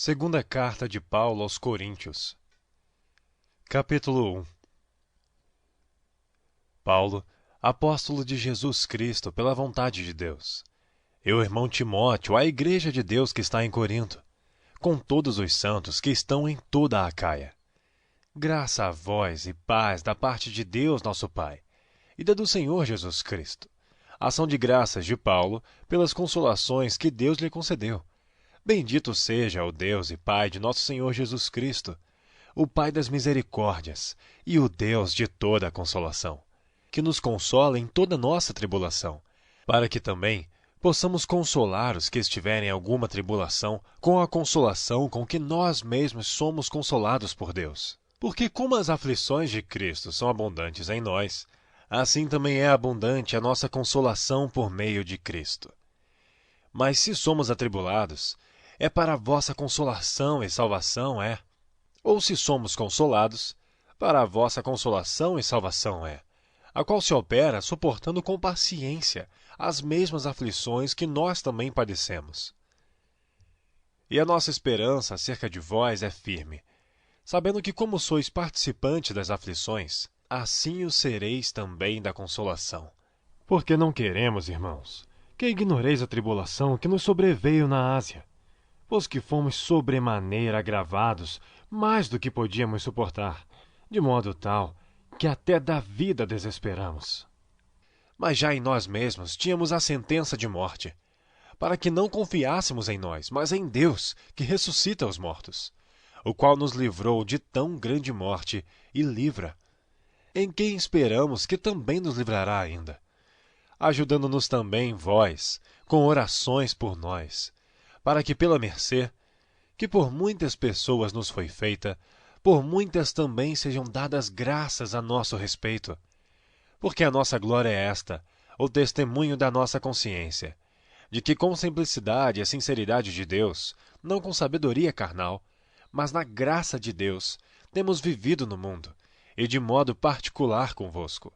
Segunda Carta de Paulo aos Coríntios. Capítulo 1. Paulo, apóstolo de Jesus Cristo pela vontade de Deus. Eu, irmão Timóteo, à igreja de Deus que está em Corinto, com todos os santos que estão em toda a Acaia. Graça a vós e paz da parte de Deus nosso Pai, e da do Senhor Jesus Cristo. Ação de graças de Paulo pelas consolações que Deus lhe concedeu. Bendito seja o Deus e Pai de nosso Senhor Jesus Cristo, o Pai das misericórdias e o Deus de toda a consolação, que nos consola em toda nossa tribulação, para que também possamos consolar os que estiverem em alguma tribulação com a consolação com que nós mesmos somos consolados por Deus. Porque como as aflições de Cristo são abundantes em nós, assim também é abundante a nossa consolação por meio de Cristo. Mas se somos atribulados, é para a vossa consolação e salvação é. Ou se somos consolados, para a vossa consolação e salvação é, a qual se opera suportando com paciência as mesmas aflições que nós também padecemos. E a nossa esperança acerca de vós é firme, sabendo que como sois participantes das aflições, assim o sereis também da consolação. Porque não queremos, irmãos, que ignoreis a tribulação que nos sobreveio na Ásia, pois que fomos sobremaneira agravados mais do que podíamos suportar, de modo tal que até da vida desesperamos. Mas já em nós mesmos tínhamos a sentença de morte, para que não confiássemos em nós, mas em Deus, que ressuscita os mortos, o qual nos livrou de tão grande morte e livra, em quem esperamos que também nos livrará ainda, ajudando-nos também vós, com orações por nós, para que pela mercê, que por muitas pessoas nos foi feita, por muitas também sejam dadas graças a nosso respeito. Porque a nossa glória é esta, o testemunho da nossa consciência, de que com simplicidade e sinceridade de Deus, não com sabedoria carnal, mas na graça de Deus, temos vivido no mundo, e de modo particular convosco.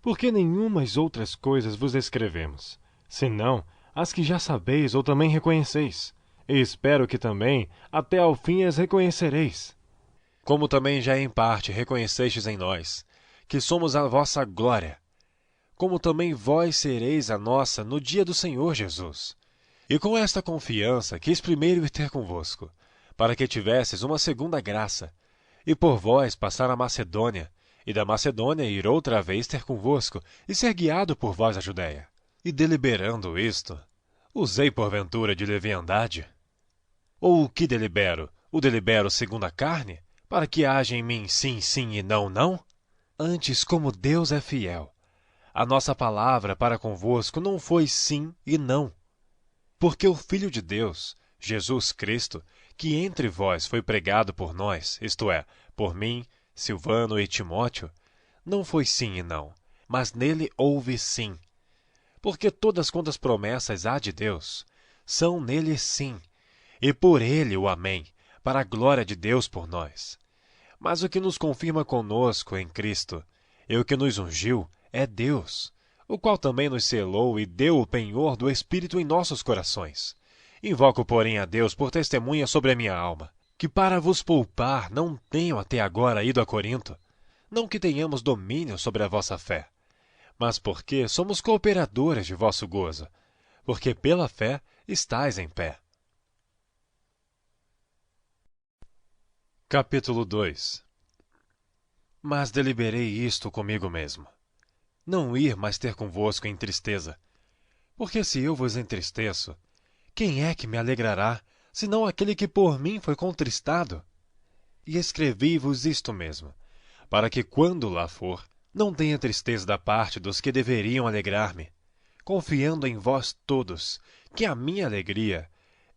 Porque nenhumas outras coisas vos escrevemos, senão as que já sabeis ou também reconheceis, e espero que também até ao fim as reconhecereis. Como também já em parte reconhecestes em nós, que somos a vossa glória, como também vós sereis a nossa no dia do Senhor Jesus. E com esta confiança quis primeiro ir ter convosco, para que tivesses uma segunda graça, e por vós passar a Macedônia, e da Macedônia ir outra vez ter convosco, e ser guiado por vós a Judéia. E deliberando isto, usei porventura de leviandade? Ou o que delibero? O delibero segundo a carne? Para que haja em mim sim, sim e não, não? Antes, como Deus é fiel, a nossa palavra para convosco não foi sim e não. Porque o Filho de Deus, Jesus Cristo, que entre vós foi pregado por nós, isto é, por mim, Silvano e Timóteo, não foi sim e não, mas nele houve sim. Porque todas quantas promessas há de Deus, são nele sim, e por ele o amém, para a glória de Deus por nós. Mas o que nos confirma conosco em Cristo, e o que nos ungiu, é Deus, o qual também nos selou e deu o penhor do Espírito em nossos corações. Invoco, porém, a Deus por testemunha sobre a minha alma, que para vos poupar não tenho até agora ido a Corinto, não que tenhamos domínio sobre a vossa fé, mas porque somos cooperadores de vosso gozo, porque pela fé estais em pé. Capítulo 2. Mas deliberei isto comigo mesmo, não ir mais ter convosco em tristeza, porque se eu vos entristeço, quem é que me alegrará, senão aquele que por mim foi contristado? E escrevi-vos isto mesmo, para que quando lá for, não tenha tristeza da parte dos que deveriam alegrar-me, confiando em vós todos, que a minha alegria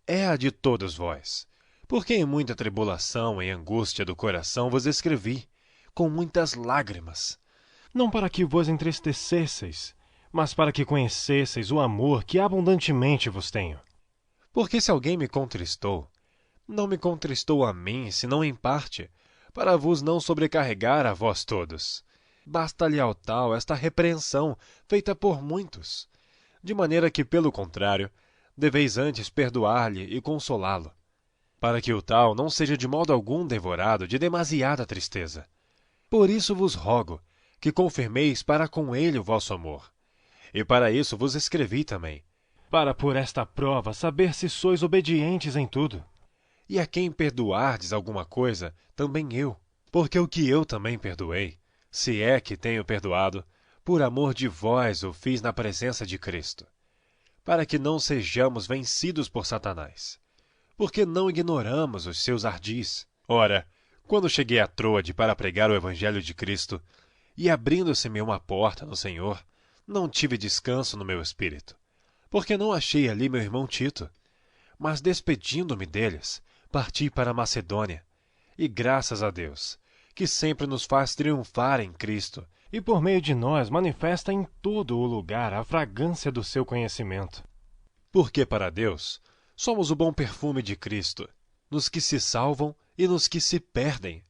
é a de todos vós. Porque em muita tribulação e angústia do coração vos escrevi, com muitas lágrimas. Não para que vos entristecesseis, mas para que conhecesseis o amor que abundantemente vos tenho. Porque se alguém me contristou, não me contristou a mim, senão em parte, para vos não sobrecarregar a vós todos. Basta-lhe ao tal esta repreensão, feita por muitos, de maneira que, pelo contrário, deveis antes perdoar-lhe e consolá-lo. para que o tal não seja de modo algum devorado de demasiada tristeza. Por isso vos rogo que confirmeis para com ele o vosso amor. E para isso vos escrevi também, para por esta prova saber se sois obedientes em tudo. E a quem perdoardes alguma coisa, também eu, porque o que eu também perdoei, se é que tenho perdoado, por amor de vós o fiz na presença de Cristo, para que não sejamos vencidos por Satanás, porque não ignoramos os seus ardis. Ora, quando cheguei a Troade para pregar o Evangelho de Cristo, e abrindo-se-me uma porta no Senhor, não tive descanso no meu espírito, porque não achei ali meu irmão Tito. Mas despedindo-me deles, parti para a Macedônia, e graças a Deus, que sempre nos faz triunfar em Cristo, E por meio de nós manifesta em todo o lugar a fragrância do seu conhecimento. porque para Deus somos o bom perfume de Cristo, nos que se salvam e nos que se perdem.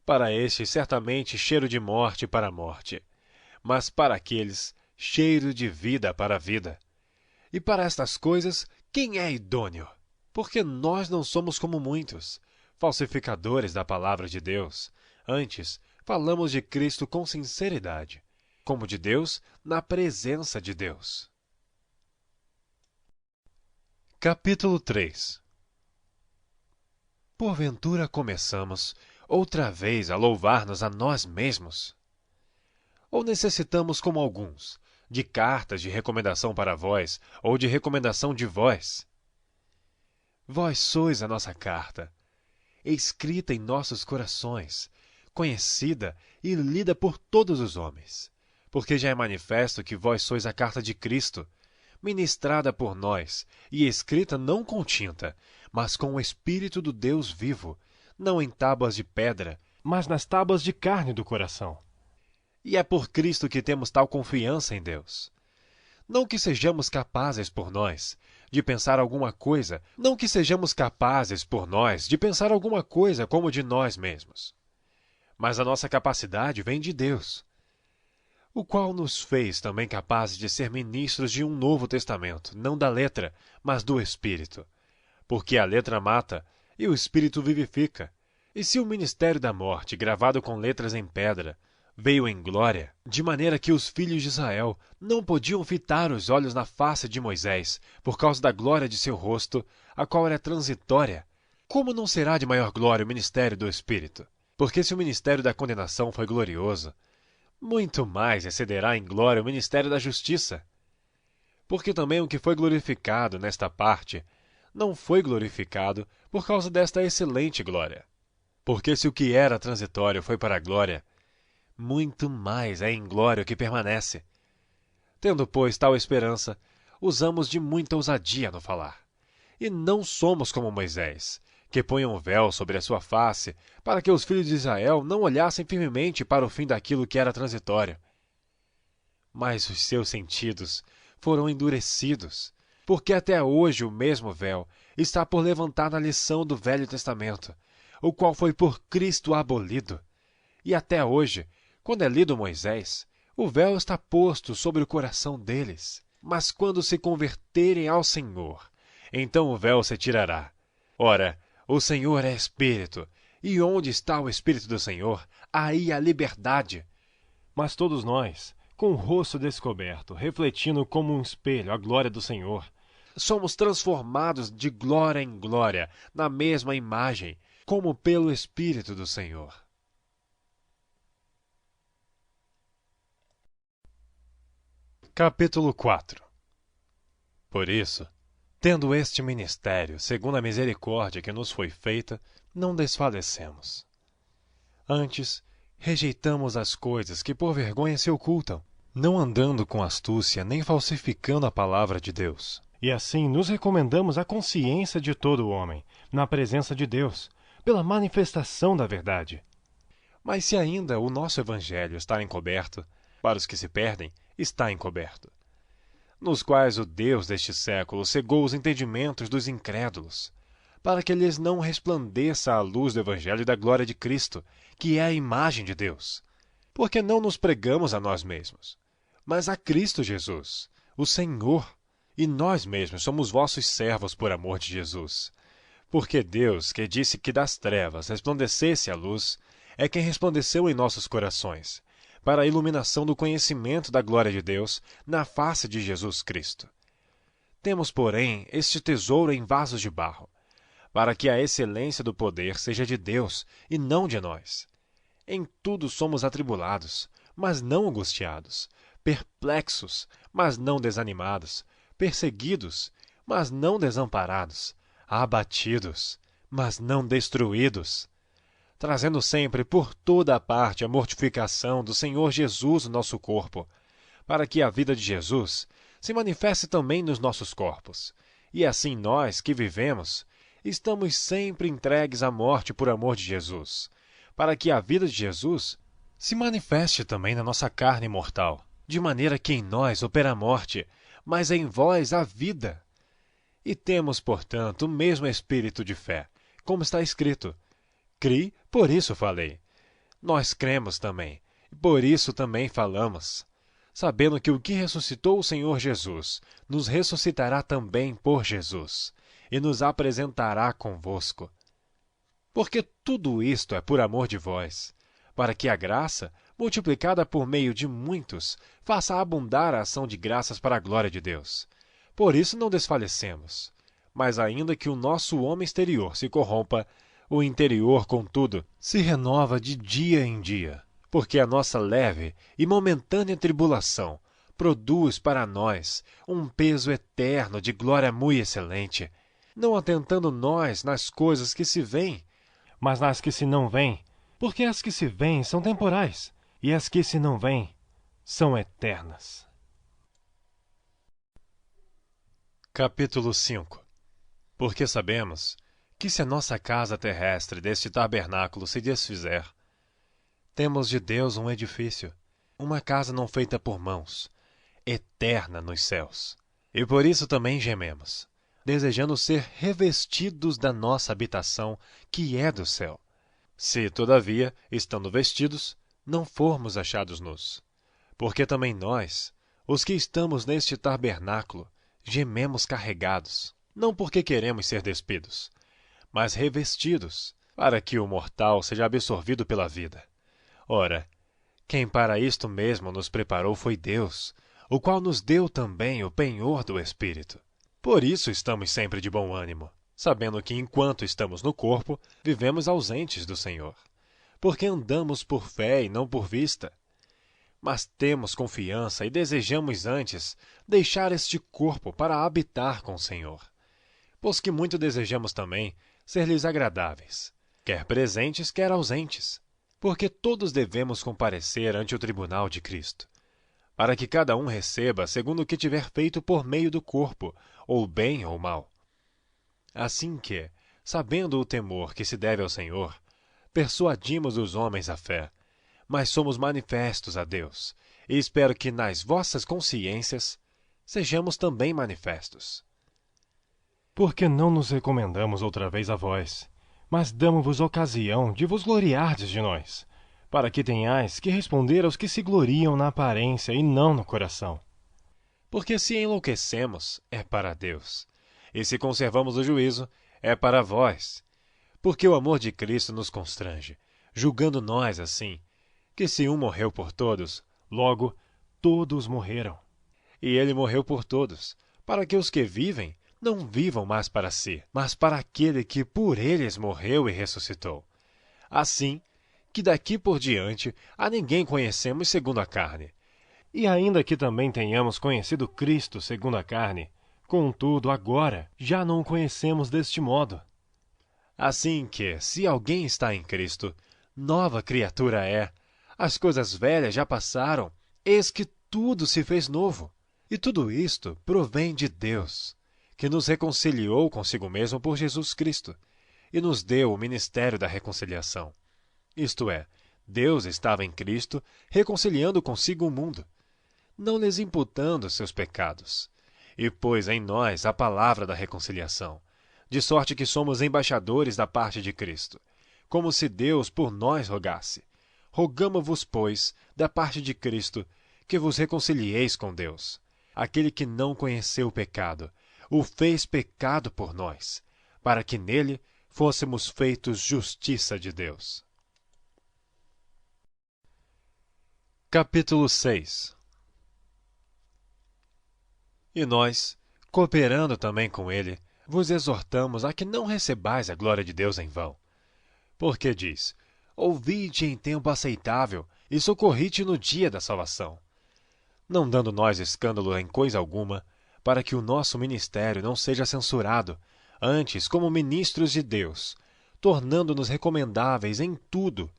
Para estes, certamente, cheiro de morte para a morte, mas para aqueles, cheiro de vida para a vida. E para estas coisas, quem é idôneo? Porque nós não somos como muitos, falsificadores da palavra de Deus. Antes, falamos de Cristo com sinceridade, como de Deus na presença de Deus. Capítulo 3. Porventura começamos outra vez a louvar-nos a nós mesmos? Ou necessitamos, como alguns, de cartas de recomendação para vós, ou de recomendação de vós? Vós sois a nossa carta, escrita em nossos corações, conhecida e lida por todos os homens, porque já é manifesto que vós sois a carta de Cristo, ministrada por nós e escrita não com tinta, mas com o Espírito do Deus vivo, não em tábuas de pedra, mas nas tábuas de carne do coração. E é por Cristo que temos tal confiança em Deus. Não que sejamos capazes por nós de pensar alguma coisa, não que sejamos capazes por nós de pensar alguma coisa como de nós mesmos. Mas a nossa capacidade vem de Deus, o qual nos fez também capazes de ser ministros de um novo testamento, não da letra, mas do Espírito. Porque a letra mata e o Espírito vivifica. E se o ministério da morte, gravado com letras em pedra, veio em glória, de maneira que os filhos de Israel não podiam fitar os olhos na face de Moisés, por causa da glória de seu rosto, a qual era transitória, como não será de maior glória o ministério do Espírito? Porque se o ministério da condenação foi glorioso, muito mais excederá em glória o ministério da justiça. Porque também o que foi glorificado nesta parte não foi glorificado por causa desta excelente glória. Porque se o que era transitório foi para a glória, muito mais é em glória o que permanece. Tendo, pois, tal esperança, usamos de muita ousadia no falar. E não somos como Moisés, que põe um véu sobre a sua face, para que os filhos de Israel não olhassem firmemente para o fim daquilo que era transitório. Mas os seus sentidos foram endurecidos, porque até hoje o mesmo véu está por levantar na lição do Velho Testamento, o qual foi por Cristo abolido. E até hoje, quando é lido Moisés, o véu está posto sobre o coração deles. Mas quando se converterem ao Senhor, então o véu se tirará. Ora, o Senhor é Espírito, e onde está o Espírito do Senhor, aí a liberdade. Mas todos nós, com o rosto descoberto, refletindo como um espelho a glória do Senhor, somos transformados de glória em glória, na mesma imagem, como pelo Espírito do Senhor. Capítulo 4. Por isso, tendo este ministério, segundo a misericórdia que nos foi feita, não desfalecemos. Antes, rejeitamos as coisas que por vergonha se ocultam, não andando com astúcia nem falsificando a palavra de Deus. e assim nos recomendamos à consciência de todo o homem, na presença de Deus, pela manifestação da verdade. Mas se ainda o nosso evangelho está encoberto, para os que se perdem, está encoberto, nos quais o Deus deste século cegou os entendimentos dos incrédulos, para que lhes não resplandeça a luz do evangelho da glória de Cristo, que é a imagem de Deus. Porque não nos pregamos a nós mesmos, mas a Cristo Jesus, o Senhor, e nós mesmos somos vossos servos por amor de Jesus. Porque Deus, que disse que das trevas resplandecesse a luz, é quem resplandeceu em nossos corações, para a iluminação do conhecimento da glória de Deus na face de Jesus Cristo. Temos, porém, este tesouro em vasos de barro, para que a excelência do poder seja de Deus e não de nós. Em tudo somos atribulados, mas não angustiados, perplexos, mas não desanimados, perseguidos, mas não desamparados, abatidos, mas não destruídos, trazendo sempre por toda a parte a mortificação do Senhor Jesus no nosso corpo, para que a vida de Jesus se manifeste também nos nossos corpos. E assim nós, que vivemos, estamos sempre entregues à morte por amor de Jesus, para que a vida de Jesus se manifeste também na nossa carne mortal, de maneira que em nós opera a morte, mas em vós a vida. E temos, portanto, o mesmo espírito de fé, como está escrito: Cri, por isso falei. Nós cremos também, e por isso também falamos, sabendo que o que ressuscitou o Senhor Jesus nos ressuscitará também por Jesus, e nos apresentará convosco. Porque tudo isto é por amor de vós, para que a graça, multiplicada por meio de muitos, faça abundar a ação de graças para a glória de Deus. Por isso não desfalecemos. Mas ainda que o nosso homem exterior se corrompa, o interior, contudo, se renova de dia em dia, porque a nossa leve e momentânea tribulação produz para nós um peso eterno de glória muito excelente, não atentando nós nas coisas que se veem, mas nas que se não veem, porque as que se veem são temporais, e as que se não veem são eternas. Capítulo 5. Porque sabemos que se a nossa casa terrestre deste tabernáculo se desfizer, temos de Deus um edifício, uma casa não feita por mãos, eterna nos céus. E por isso também gememos, desejando ser revestidos da nossa habitação, que é do céu. Se, todavia, estando vestidos, não formos achados nus. Porque também nós, os que estamos neste tabernáculo, gememos carregados, não porque queremos ser despidos, mas revestidos, para que o mortal seja absorvido pela vida. Ora, quem para isto mesmo nos preparou foi Deus, o qual nos deu também o penhor do Espírito. Por isso estamos sempre de bom ânimo, sabendo que enquanto estamos no corpo, vivemos ausentes do Senhor, porque andamos por fé e não por vista. Mas temos confiança e desejamos antes deixar este corpo para habitar com o Senhor, pois que muito desejamos também ser-lhes agradáveis, quer presentes, quer ausentes, porque todos devemos comparecer ante o tribunal de Cristo, para que cada um receba segundo o que tiver feito por meio do corpo, ou bem ou mal. Assim que, sabendo o temor que se deve ao Senhor, persuadimos os homens à fé, mas somos manifestos a Deus, e espero que nas vossas consciências sejamos também manifestos. Porque não nos recomendamos outra vez a vós, mas damo-vos ocasião de vos gloriardes de nós, para que tenhais que responder aos que se gloriam na aparência e não no coração. Porque se enlouquecemos, é para Deus, e se conservamos o juízo, é para vós. Porque o amor de Cristo nos constrange, julgando nós assim, que se um morreu por todos, logo todos morreram. E ele morreu por todos, para que os que vivem não vivam mais para si, mas para aquele que por eles morreu e ressuscitou. Assim, que daqui por diante a ninguém conhecemos segundo a carne. E ainda que também tenhamos conhecido Cristo segundo a carne, contudo agora já não o conhecemos deste modo. Assim que, se alguém está em Cristo, nova criatura é. As coisas velhas já passaram, eis que tudo se fez novo. E tudo isto provém de Deus, que nos reconciliou consigo mesmo por Jesus Cristo, e nos deu o ministério da reconciliação. Isto é, Deus estava em Cristo, reconciliando consigo o mundo, não lhes imputando seus pecados, e pôs em nós a palavra da reconciliação, de sorte que somos embaixadores da parte de Cristo, como se Deus por nós rogasse. Rogamo-vos, pois, da parte de Cristo, que vos reconcilieis com Deus. Aquele que não conheceu o pecado, o fez pecado por nós, para que nele fôssemos feitos justiça de Deus. Capítulo 6. E nós, cooperando também com ele, vos exortamos a que não recebais a glória de Deus em vão. Porque diz: ouvi-te em tempo aceitável e socorri-te no dia da salvação. Não dando nós escândalo em coisa alguma, para que o nosso ministério não seja censurado, antes como ministros de Deus, tornando-nos recomendáveis em tudo,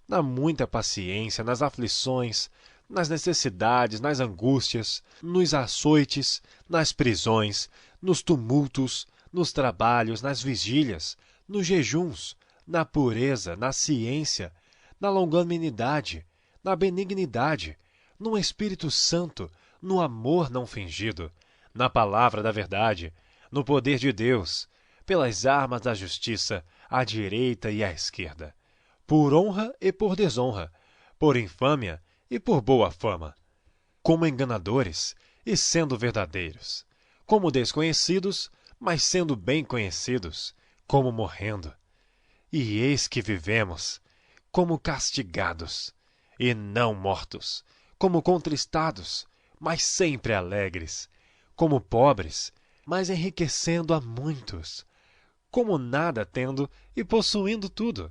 na muita paciência, nas aflições, nas necessidades, nas angústias, nos açoites, nas prisões, nos tumultos, nos trabalhos, nas vigílias, nos jejuns, na pureza, na ciência, na longanimidade, na benignidade, no Espírito Santo, no amor não fingido, na palavra da verdade, no poder de Deus, pelas armas da justiça, à direita e à esquerda, por honra e por desonra, por infâmia e por boa fama, como enganadores e sendo verdadeiros, como desconhecidos, mas sendo bem conhecidos, como morrendo. E eis que vivemos, como castigados, e não mortos, como contristados, mas sempre alegres, como pobres, mas enriquecendo a muitos, como nada tendo e possuindo tudo.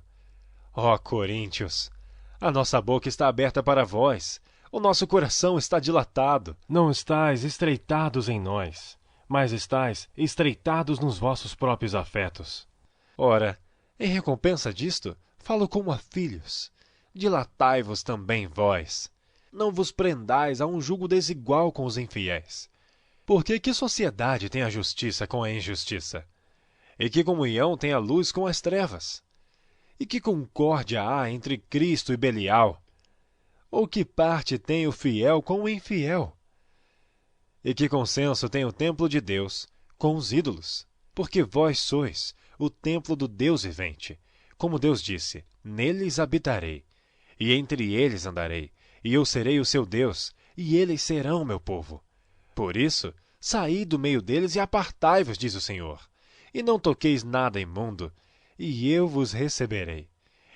Ó Coríntios, a nossa boca está aberta para vós, o nosso coração está dilatado. Não estáis estreitados em nós, mas estáis estreitados nos vossos próprios afetos. Ora, em recompensa disto, falo como a filhos. Dilatai-vos também vós. Não vos prendais a um jugo desigual com os infiéis. Porque que sociedade tem a justiça com a injustiça? E que comunhão tem a luz com as trevas? E que concórdia há entre Cristo e Belial? Ou que parte tem o fiel com o infiel? E que consenso tem o templo de Deus com os ídolos? Porque vós sois o templo do Deus vivente. Como Deus disse: neles habitarei, e entre eles andarei, e eu serei o seu Deus, e eles serão meu povo. Por isso, saí do meio deles e apartai-vos, diz o Senhor, e não toqueis nada imundo, e eu vos receberei.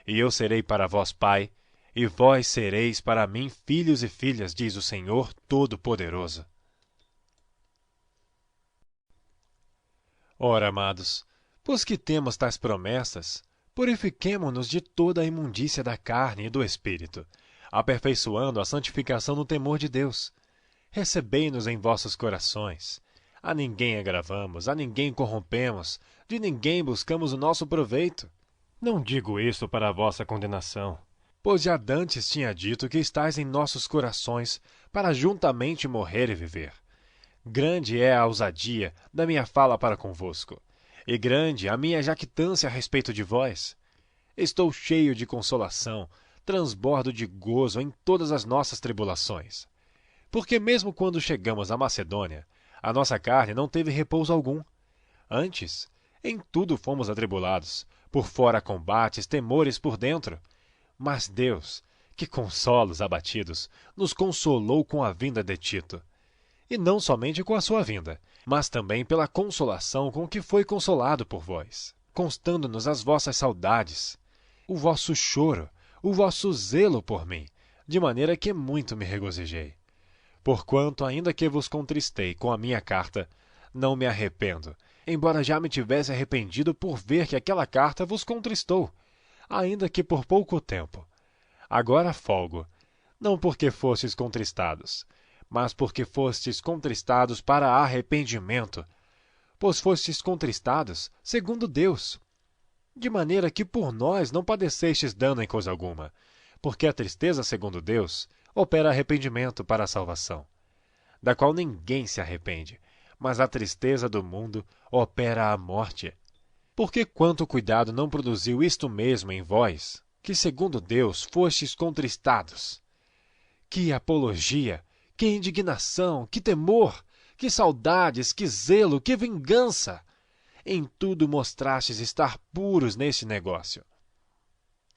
E eu serei para vós pai, e vós sereis para mim filhos e filhas, diz o Senhor Todo-Poderoso. Ora, amados, pois que temos tais promessas, purifiquemo-nos de toda a imundícia da carne e do espírito, aperfeiçoando a santificação no temor de Deus. Recebei-nos em vossos corações. A ninguém agravamos, a ninguém corrompemos, de ninguém buscamos o nosso proveito. Não digo isso para a vossa condenação. Pois já dantes tinha dito que estais em nossos corações para juntamente morrer e viver. Grande é a ousadia da minha fala para convosco, e grande a minha jactância a respeito de vós. Estou cheio de consolação, transbordo de gozo em todas as nossas tribulações. Porque mesmo quando chegamos à Macedônia, a nossa carne não teve repouso algum. Antes, em tudo fomos atribulados, por fora combates, temores por dentro. Mas Deus, que consola os abatidos, nos consolou com a vinda de Tito. E não somente com a sua vinda, mas também pela consolação com que foi consolado por vós, constando-nos as vossas saudades, o vosso choro, o vosso zelo por mim, de maneira que muito me regozijei. Porquanto, ainda que vos contristei com a minha carta, não me arrependo, embora já me tivesse arrependido por ver que aquela carta vos contristou, ainda que por pouco tempo. Agora folgo, não porque fostes contristados, mas porque fostes contristados para arrependimento, pois fostes contristados segundo Deus. De maneira que por nós não padecestes dano em coisa alguma, porque a tristeza segundo Deus opera arrependimento para a salvação, da qual ninguém se arrepende, mas a tristeza do mundo opera a morte. Porque quanto cuidado não produziu isto mesmo em vós, que segundo Deus fostes contristados? Que apologia! Que indignação, que temor, que saudades, que zelo, que vingança! Em tudo mostrastes estar puros neste negócio.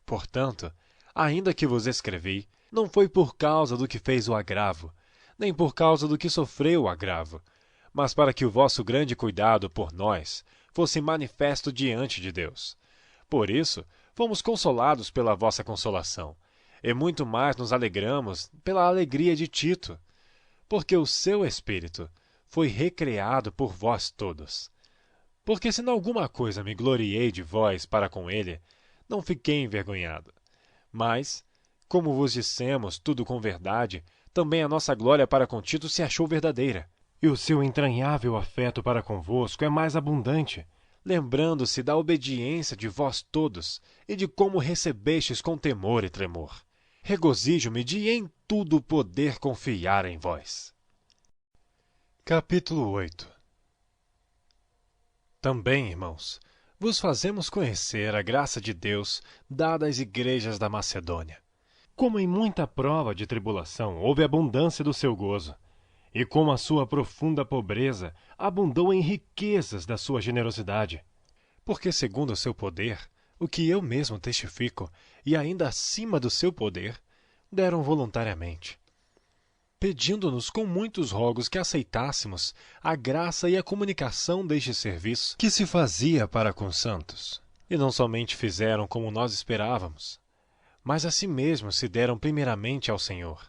Portanto, ainda que vos escrevi, não foi por causa do que fez o agravo, nem por causa do que sofreu o agravo, mas para que o vosso grande cuidado por nós fosse manifesto diante de Deus. Por isso, fomos consolados pela vossa consolação, e muito mais nos alegramos pela alegria de Tito, porque o seu espírito foi recriado por vós todos. Porque se em alguma coisa me gloriei de vós para com ele, não fiquei envergonhado. Mas, como vos dissemos tudo com verdade, também a nossa glória para com Tito se achou verdadeira. E o seu entranhável afeto para convosco é mais abundante, lembrando-se da obediência de vós todos e de como recebestes com temor e tremor. Regozijo-me de em tudo poder confiar em vós. Capítulo 8. Também, irmãos, vos fazemos conhecer a graça de Deus dada às igrejas da Macedônia. como em muita prova de tribulação houve abundância do seu gozo, e como a sua profunda pobreza abundou em riquezas da sua generosidade. Porque, segundo o seu poder, o que eu mesmo testifico, e ainda acima do seu poder, deram voluntariamente, pedindo-nos com muitos rogos que aceitássemos a graça e a comunicação deste serviço que se fazia para com os santos. E não somente fizeram como nós esperávamos, mas a si mesmos se deram primeiramente ao Senhor,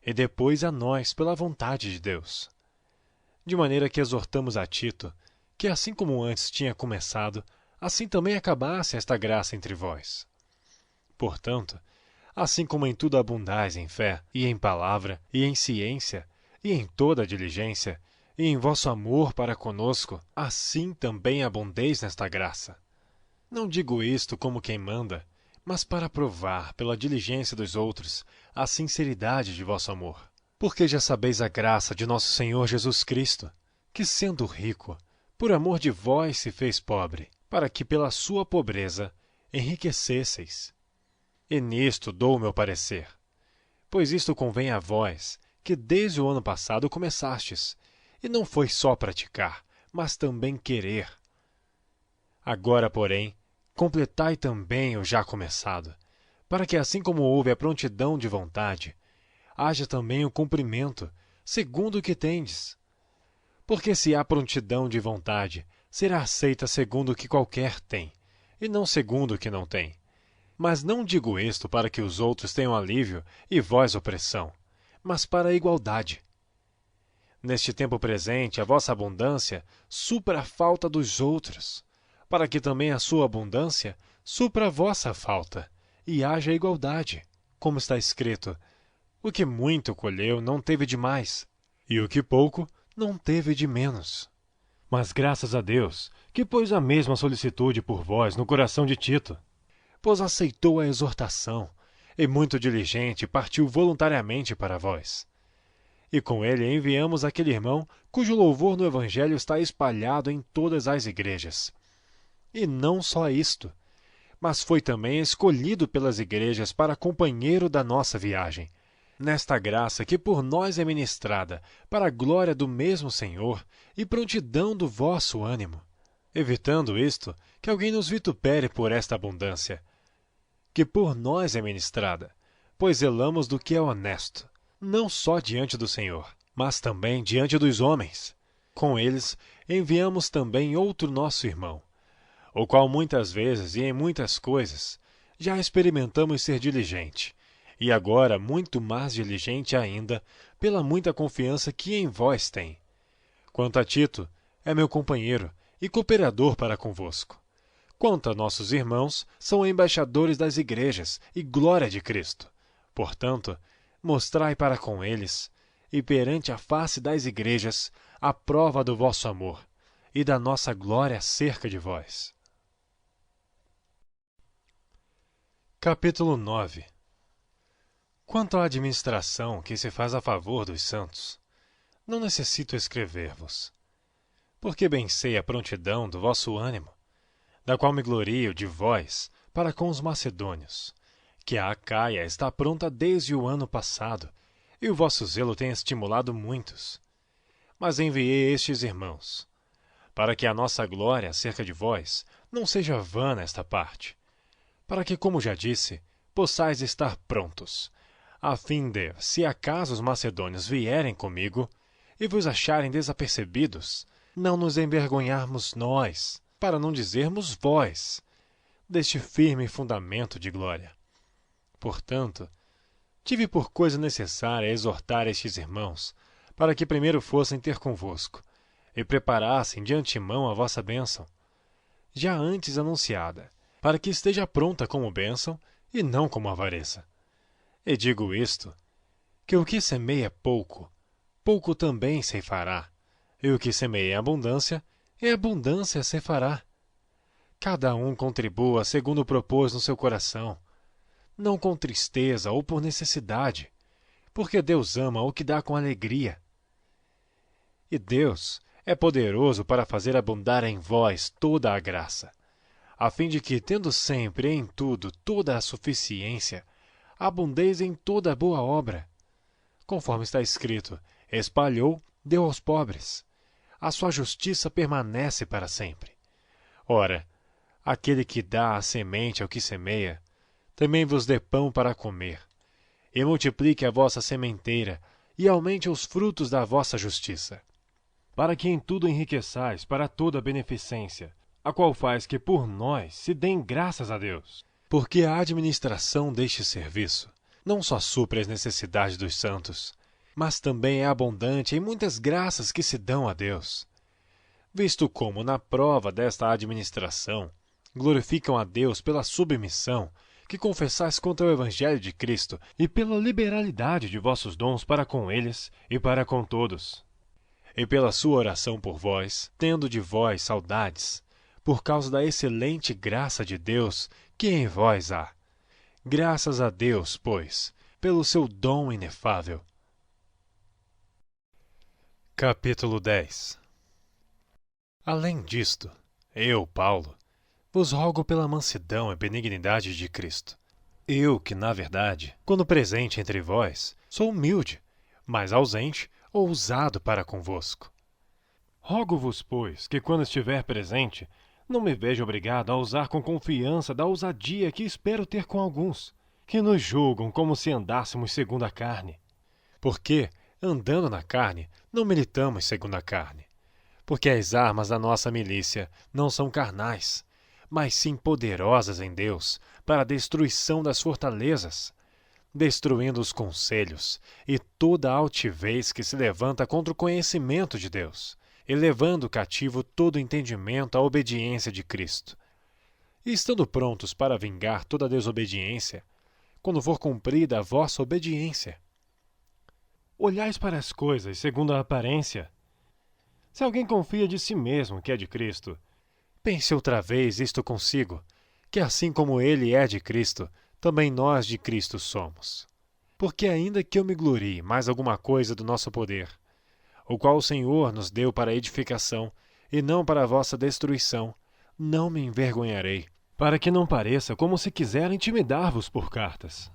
e depois a nós pela vontade de Deus. De maneira que exortamos a Tito, que assim como antes tinha começado, assim também acabasse esta graça entre vós. Portanto, assim como em tudo abundais em fé, e em palavra, e em ciência, e em toda diligência, e em vosso amor para conosco, assim também abundeis nesta graça. Não digo isto como quem manda, mas para provar, pela diligência dos outros, a sinceridade de vosso amor. Porque já sabeis a graça de nosso Senhor Jesus Cristo, que, sendo rico, por amor de vós se fez pobre, para que pela sua pobreza enriquecesseis. E nisto dou o meu parecer. Pois isto convém a vós, que desde o ano passado começastes, e não foi só praticar, mas também querer. Agora, porém, completai também o já começado, para que assim como houve a prontidão de vontade, haja também o cumprimento, segundo o que tendes. Porque se há prontidão de vontade, será aceita segundo o que qualquer tem, e não segundo o que não tem. Mas não digo isto para que os outros tenham alívio e vós opressão, mas para a igualdade. Neste tempo presente, a vossa abundância supra a falta dos outros, para que também a sua abundância supra a vossa falta, e haja igualdade. Como está escrito, o que muito colheu não teve de mais, e o que pouco não teve de menos. Mas graças a Deus, que pôs a mesma solicitude por vós no coração de Tito. Pois aceitou a exortação, e muito diligente partiu voluntariamente para vós. E com ele enviamos aquele irmão cujo louvor no Evangelho está espalhado em todas as igrejas. E não só isto, mas foi também escolhido pelas igrejas para companheiro da nossa viagem, nesta graça que por nós é ministrada, para a glória do mesmo Senhor e prontidão do vosso ânimo, evitando isto, que alguém nos vitupere por esta abundância, que por nós é ministrada, pois zelamos do que é honesto, não só diante do Senhor, mas também diante dos homens. Com eles enviamos também outro nosso irmão, o qual muitas vezes e em muitas coisas já experimentamos ser diligente, e agora muito mais diligente ainda pela muita confiança que em vós tem. Quanto a Tito, é meu companheiro e cooperador para convosco. Quanto a nossos irmãos, são embaixadores das igrejas e glória de Cristo. Portanto, mostrai para com eles, e perante a face das igrejas, a prova do vosso amor e da nossa glória acerca de vós. Capítulo 9. Quanto à administração que se faz a favor dos santos, não necessito escrever-vos, porque bem sei a prontidão do vosso ânimo, da qual me glorio de vós para com os macedônios, que a Acaia está pronta desde o ano passado, e o vosso zelo tem estimulado muitos. Mas enviei estes irmãos, para que a nossa glória acerca de vós não seja vã nesta parte, para que, como já disse, possais estar prontos, a fim de, se acaso os macedônios vierem comigo e vos acharem desapercebidos, não nos envergonharmos nós, para não dizermos vós, deste firme fundamento de glória. Portanto, tive por coisa necessária exortar estes irmãos, para que primeiro fossem ter convosco, e preparassem de antemão a vossa bênção, já antes anunciada, para que esteja pronta como bênção e não como avareza. E digo isto, que o que semeia pouco, pouco também ceifará, e o que semeia abundância, em abundância ceifará. Cada um contribua segundo propôs no seu coração, não com tristeza ou por necessidade, porque Deus ama o que dá com alegria. E Deus é poderoso para fazer abundar em vós toda a graça, a fim de que, tendo sempre em tudo toda a suficiência, abundeis em toda boa obra. Conforme está escrito, espalhou, deu aos pobres. A sua justiça permanece para sempre. Ora, aquele que dá a semente ao que semeia, também vos dê pão para comer, e multiplique a vossa sementeira, e aumente os frutos da vossa justiça, para que em tudo enriqueçais para toda a beneficência, a qual faz que por nós se deem graças a Deus. Porque a administração deste serviço não só supre as necessidades dos santos, mas também é abundante em muitas graças que se dão a Deus. Visto como, na prova desta administração, glorificam a Deus pela submissão que confessais contra o Evangelho de Cristo e pela liberalidade de vossos dons para com eles e para com todos. E pela sua oração por vós, tendo de vós saudades, por causa da excelente graça de Deus que em vós há. Graças a Deus, pois, pelo seu dom inefável. Capítulo 10. Além disto, eu, Paulo, vos rogo pela mansidão e benignidade de Cristo. Eu que, na verdade, quando presente entre vós, sou humilde, mas ausente, ousado para convosco. Rogo-vos, pois, que quando estiver presente, não me veja obrigado a usar com confiança da ousadia que espero ter com alguns, que nos julgam como se andássemos segundo a carne. Porque, andando na carne, não militamos segundo a carne. Porque as armas da nossa milícia não são carnais, mas sim poderosas em Deus para a destruição das fortalezas, destruindo os conselhos e toda a altivez que se levanta contra o conhecimento de Deus, e levando cativo todo o entendimento à obediência de Cristo. E estando prontos para vingar toda a desobediência, quando for cumprida a vossa obediência. Olhais para as coisas segundo a aparência. Se alguém confia de si mesmo que é de Cristo, pense outra vez isto consigo, que assim como ele é de Cristo, também nós de Cristo somos. Porque ainda que eu me glorie mais alguma coisa do nosso poder, o qual o Senhor nos deu para edificação e não para a vossa destruição, não me envergonharei, para que não pareça como se quisera intimidar-vos por cartas.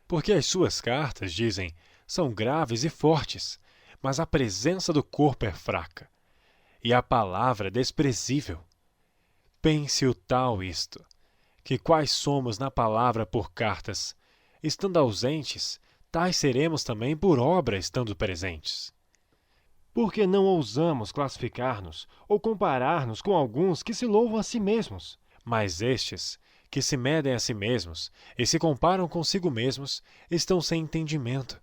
Porque as suas cartas, dizem, são graves e fortes, mas a presença do corpo é fraca, e a palavra é desprezível. Pense o tal isto, que quais somos na palavra por cartas, estando ausentes, tais seremos também por obra estando presentes. Porque não ousamos classificar-nos ou comparar-nos com alguns que se louvam a si mesmos. Mas estes, que se medem a si mesmos e se comparam consigo mesmos, estão sem entendimento.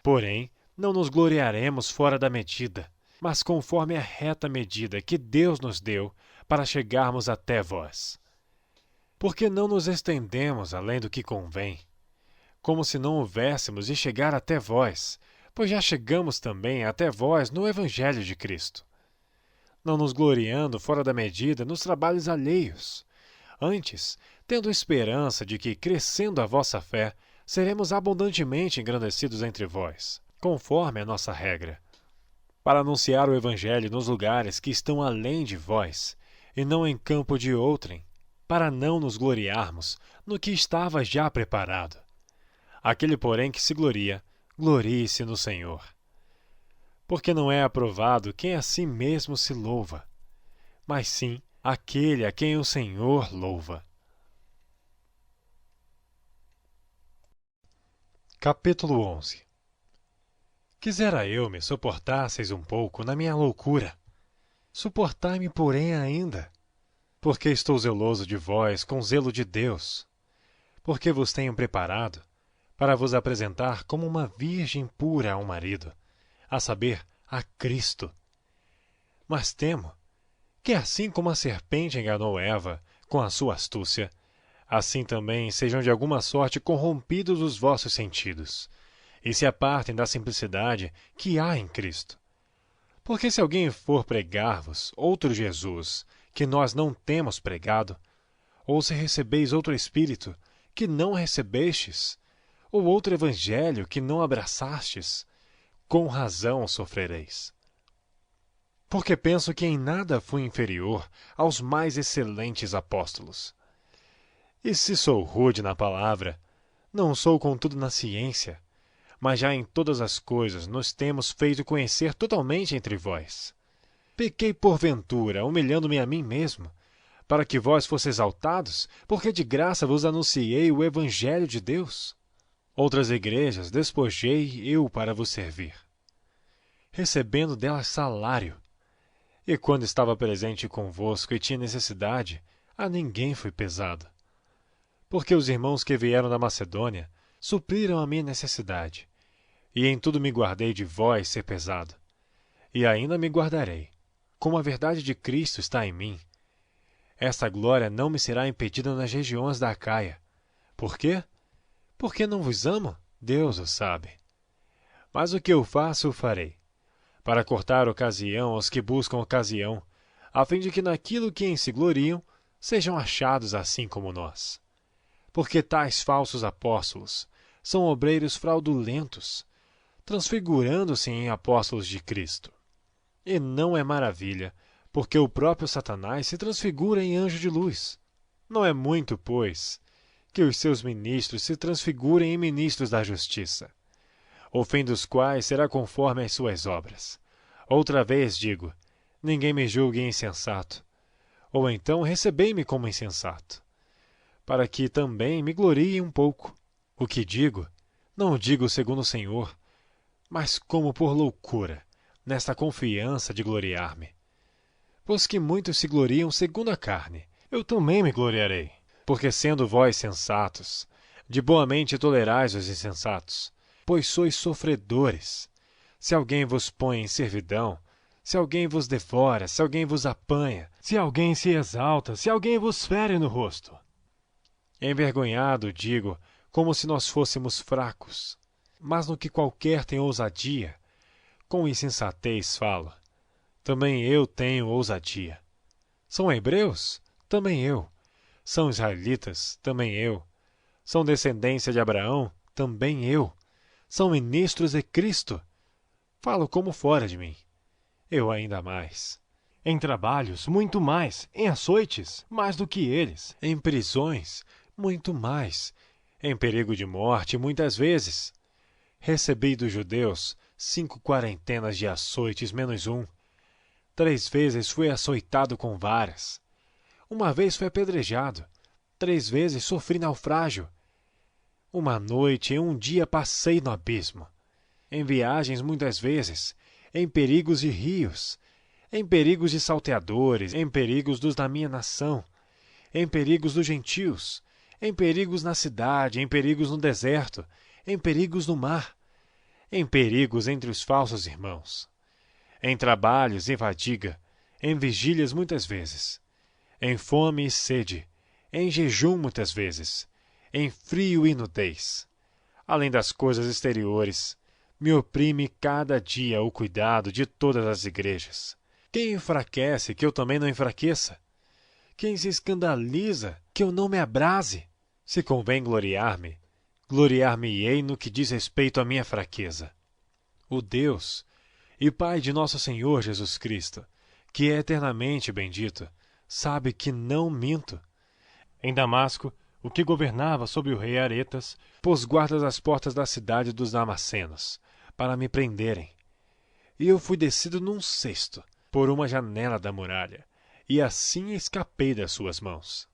Porém, não nos gloriaremos fora da medida, mas conforme a reta medida que Deus nos deu para chegarmos até vós. Porque não nos estendemos além do que convém, como se não houvéssemos de chegar até vós, pois já chegamos também até vós no Evangelho de Cristo. Não nos gloriando fora da medida nos trabalhos alheios, antes, tendo esperança de que, crescendo a vossa fé, seremos abundantemente engrandecidos entre vós, conforme a nossa regra, para anunciar o Evangelho nos lugares que estão além de vós, e não em campo de outrem, para não nos gloriarmos no que estava já preparado. Aquele, porém, que se gloria, glorie-se no Senhor. Porque não é aprovado quem a si mesmo se louva, mas sim aquele a quem o Senhor louva. Capítulo 11. Quisera eu me suportasseis um pouco na minha loucura. Suportai-me, porém, ainda. Porque estou zeloso de vós com zelo de Deus, porque vos tenho preparado para vos apresentar como uma virgem pura ao marido, a saber, a Cristo. Mas temo que, assim como a serpente enganou Eva com a sua astúcia, assim também sejam de alguma sorte corrompidos os vossos sentidos, e se apartem da simplicidade que há em Cristo. Porque se alguém for pregar-vos outro Jesus, que nós não temos pregado, ou se recebeis outro Espírito, que não recebestes, ou outro Evangelho que não abraçastes, com razão sofrereis. Porque penso que em nada fui inferior aos mais excelentes apóstolos. E se sou rude na palavra, não sou contudo na ciência, mas já em todas as coisas nos temos feito conhecer totalmente entre vós. Pequei porventura, humilhando-me a mim mesmo, para que vós fosseis exaltados, porque de graça vos anunciei o Evangelho de Deus. Outras igrejas despojei eu para vos servir, recebendo delas salário. E quando estava presente convosco e tinha necessidade, a ninguém fui pesado. Porque os irmãos que vieram da Macedônia supriram a minha necessidade, e em tudo me guardei de vós ser pesado. E ainda me guardarei, como a verdade de Cristo está em mim. Esta glória não me será impedida nas regiões da Acaia. Por quê? Porque não vos amo? Deus o sabe. Mas o que eu faço, o farei, para cortar ocasião aos que buscam ocasião, a fim de que naquilo que em se gloriam, sejam achados assim como nós. Porque tais falsos apóstolos são obreiros fraudulentos, transfigurando-se em apóstolos de Cristo. E não é maravilha, porque o próprio Satanás se transfigura em anjo de luz. Não é muito, pois, que os seus ministros se transfigurem em ministros da justiça, o fim dos quais será conforme as suas obras. Outra vez digo, ninguém me julgue insensato, ou então recebei-me como insensato, para que também me glorie um pouco. O que digo, não o digo segundo o Senhor, mas como por loucura, nesta confiança de gloriar-me. Pois que muitos se gloriam segundo a carne, eu também me gloriarei. Porque sendo vós sensatos, de boa mente tolerais os insensatos, pois sois sofredores. Se alguém vos põe em servidão, se alguém vos devora, se alguém vos apanha, Se alguém se exalta, se alguém vos fere no rosto. envergonhado digo, como se nós fôssemos fracos. Mas no que qualquer tem ousadia, com insensatez falo. Também eu tenho ousadia. São hebreus? Também eu. São israelitas? Também eu. São descendência de Abraão? Também eu. São ministros de Cristo? Falo como fora de mim. Eu ainda mais. Em trabalhos, muito mais. Em açoites, mais do que eles. Em prisões, muito mais. Em perigo de morte, muitas vezes. Recebi dos judeus 5 quarentenas de açoites menos um. 3 vezes fui açoitado com varas. Uma vez fui apedrejado. 3 vezes sofri naufrágio. Uma noite e um dia passei no abismo. Em viagens muitas vezes, em perigos de rios, em perigos de salteadores, em perigos dos da minha nação, em perigos dos gentios, em perigos na cidade, em perigos no deserto, em perigos no mar, em perigos entre os falsos irmãos, em trabalhos e fadiga, em vigílias muitas vezes, em fome e sede, em jejum muitas vezes, em frio e nudez. Além das coisas exteriores, me oprime cada dia o cuidado de todas as igrejas. Quem enfraquece, que eu também não enfraqueça? Quem se escandaliza, que eu não me abrase? Se convém gloriar-me, gloriar-me-ei no que diz respeito à minha fraqueza. O Deus e Pai de nosso Senhor Jesus Cristo, que é eternamente bendito, sabe que não minto. Em Damasco, o que governava sobre o rei Aretas, Pôs guardas às portas da cidade dos Damascenos, para me prenderem. E eu fui descido num cesto, por uma janela da muralha, e assim escapei das suas mãos.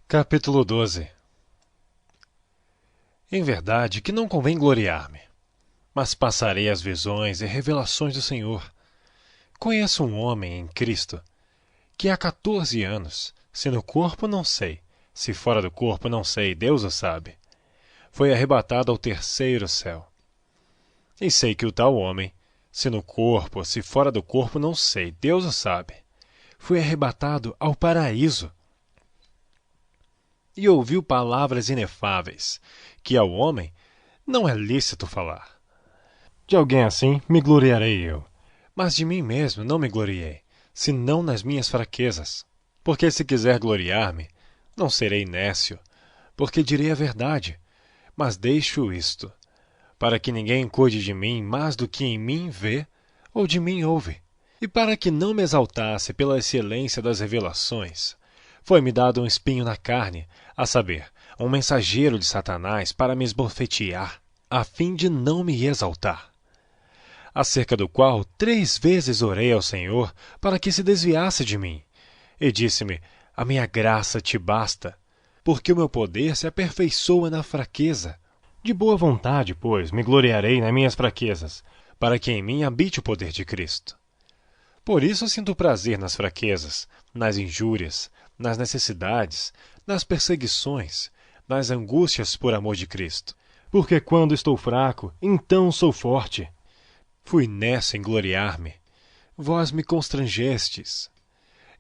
Capítulo 12. Em verdade que não convém gloriar-me, mas passarei as visões e revelações do Senhor. Conheço um homem em Cristo, que há 14 anos, se no corpo não sei, se fora do corpo não sei, Deus o sabe, foi arrebatado ao terceiro céu. E sei que o tal homem, se no corpo, se fora do corpo não sei, Deus o sabe, foi arrebatado ao paraíso. E ouviu palavras inefáveis, que ao homem não é lícito falar. De alguém assim me gloriarei eu. Mas de mim mesmo não me gloriei, senão nas minhas fraquezas. Porque se quiser gloriar-me, não serei nécio, porque direi a verdade. Mas deixo isto, para que ninguém cuide de mim mais do que em mim vê ou de mim ouve. E para que não me exaltasse pela excelência das revelações, foi-me dado um espinho na carne, a saber, um mensageiro de Satanás para me esbofetear, a fim de não me exaltar. Acerca do qual 3 vezes orei ao Senhor para que se desviasse de mim. E disse-me, a minha graça te basta, porque o meu poder se aperfeiçoa na fraqueza. De boa vontade, pois, me gloriarei nas minhas fraquezas, para que em mim habite o poder de Cristo. Por isso sinto prazer nas fraquezas, nas injúrias, nas necessidades, nas perseguições, nas angústias por amor de Cristo. porque quando estou fraco, então sou forte. Fui nessa em gloriar-me. Vós me constrangestes.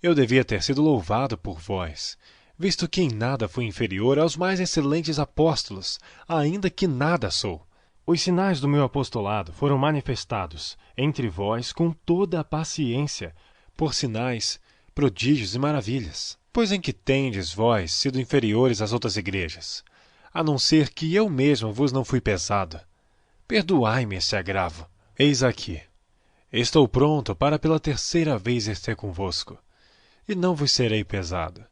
Eu devia ter sido louvado por vós, visto que em nada fui inferior aos mais excelentes apóstolos, ainda que nada sou. Os sinais do meu apostolado foram manifestados entre vós com toda a paciência, por sinais, prodígios e maravilhas. Pois em que tendes vós sido inferiores às outras igrejas, a não ser que eu mesmo vos não fui pesado? Perdoai-me este agravo. Eis aqui. Estou pronto para pela 3ª vez estar convosco, e não vos serei pesado,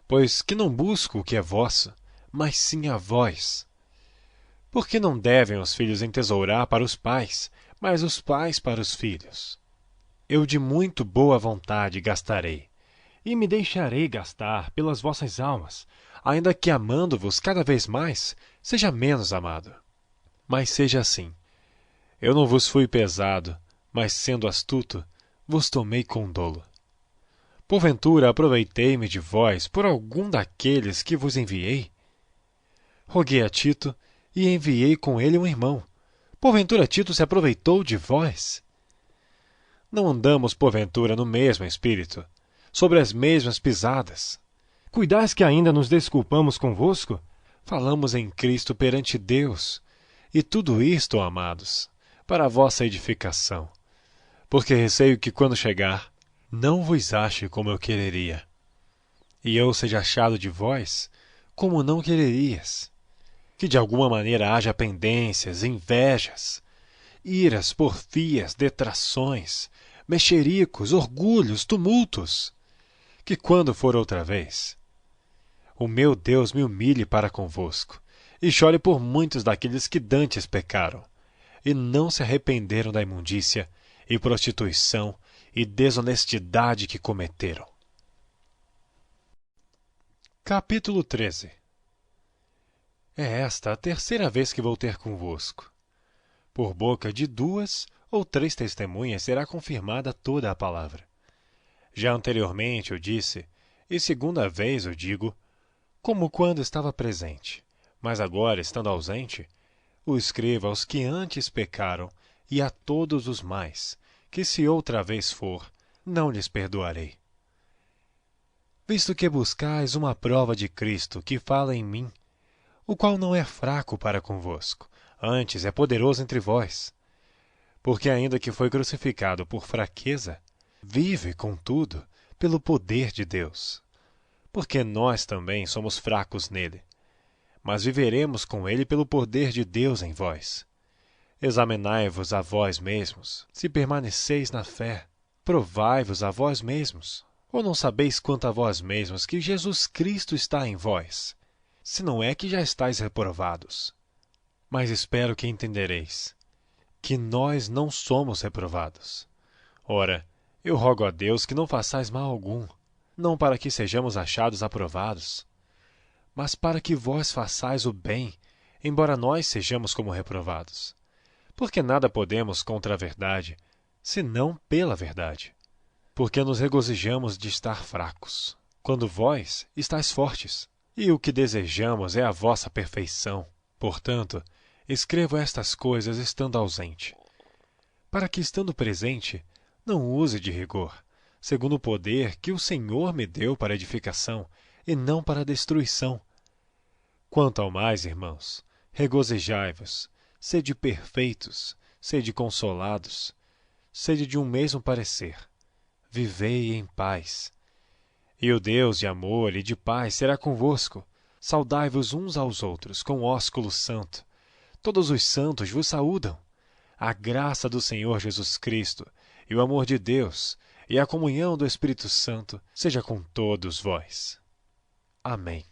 pois que não busco o que é vosso, mas sim a vós. Porque não devem os filhos entesourar para os pais, mas os pais para os filhos. Eu de muito boa vontade gastarei, e me deixarei gastar pelas vossas almas, ainda que amando-vos cada vez mais, seja menos amado. Mas seja assim. Eu não vos fui pesado, mas sendo astuto, vos tomei com dolo. Porventura aproveitei-me de vós por algum daqueles que vos enviei? Roguei a Tito e enviei com ele um irmão. Porventura Tito se aproveitou de vós? Não andamos porventura no mesmo espírito, sobre as mesmas pisadas? Cuidais que ainda nos desculpamos convosco? Falamos em Cristo perante Deus, e tudo isto, amados, para a vossa edificação, porque receio que quando chegar, não vos ache como eu quereria, e eu seja achado de vós como não quererias, que de alguma maneira haja pendências, invejas, iras, porfias, detrações, mexericos, orgulhos, tumultos, que quando for outra vez, o meu Deus me humilhe para convosco, e chore por muitos daqueles que dantes pecaram, e não se arrependeram da imundícia, e prostituição, e desonestidade que cometeram. Capítulo 13. É esta a 3ª vez que vou ter convosco. Por boca de 2 ou 3 testemunhas será confirmada toda a palavra. Já anteriormente eu disse, e segunda vez eu digo, como quando estava presente, mas agora, estando ausente, o escrevo aos que antes pecaram e a todos os mais, que se outra vez for, não lhes perdoarei. Visto que buscais uma prova de Cristo que fala em mim, o qual não é fraco para convosco, antes é poderoso entre vós. Porque ainda que foi crucificado por fraqueza, vive, contudo, pelo poder de Deus. Porque nós também somos fracos nele, mas viveremos com ele pelo poder de Deus em vós. Examinai-vos a vós mesmos, se permaneceis na fé. Provai-vos a vós mesmos. Ou não sabeis quanto a vós mesmos que Jesus Cristo está em vós, se não é que já estáis reprovados? Mas espero que entendereis que nós não somos reprovados. Ora, eu rogo a Deus que não façais mal algum, não para que sejamos achados aprovados, mas para que vós façais o bem, embora nós sejamos como reprovados. Porque nada podemos contra a verdade, senão pela verdade. porque nos regozijamos de estar fracos, quando vós estáis fortes. E o que desejamos é a vossa perfeição. Portanto, escrevo estas coisas estando ausente, para que, estando presente, não use de rigor, segundo o poder que o Senhor me deu para edificação e não para destruição. Quanto ao mais, irmãos, regozijai-vos, sede perfeitos, sede consolados, sede de um mesmo parecer, vivei em paz. E o Deus de amor e de paz será convosco. Saudai-vos uns aos outros com ósculo santo. Todos os santos vos saúdam. A graça do Senhor Jesus Cristo e o amor de Deus e a comunhão do Espírito Santo seja com todos vós. Amém.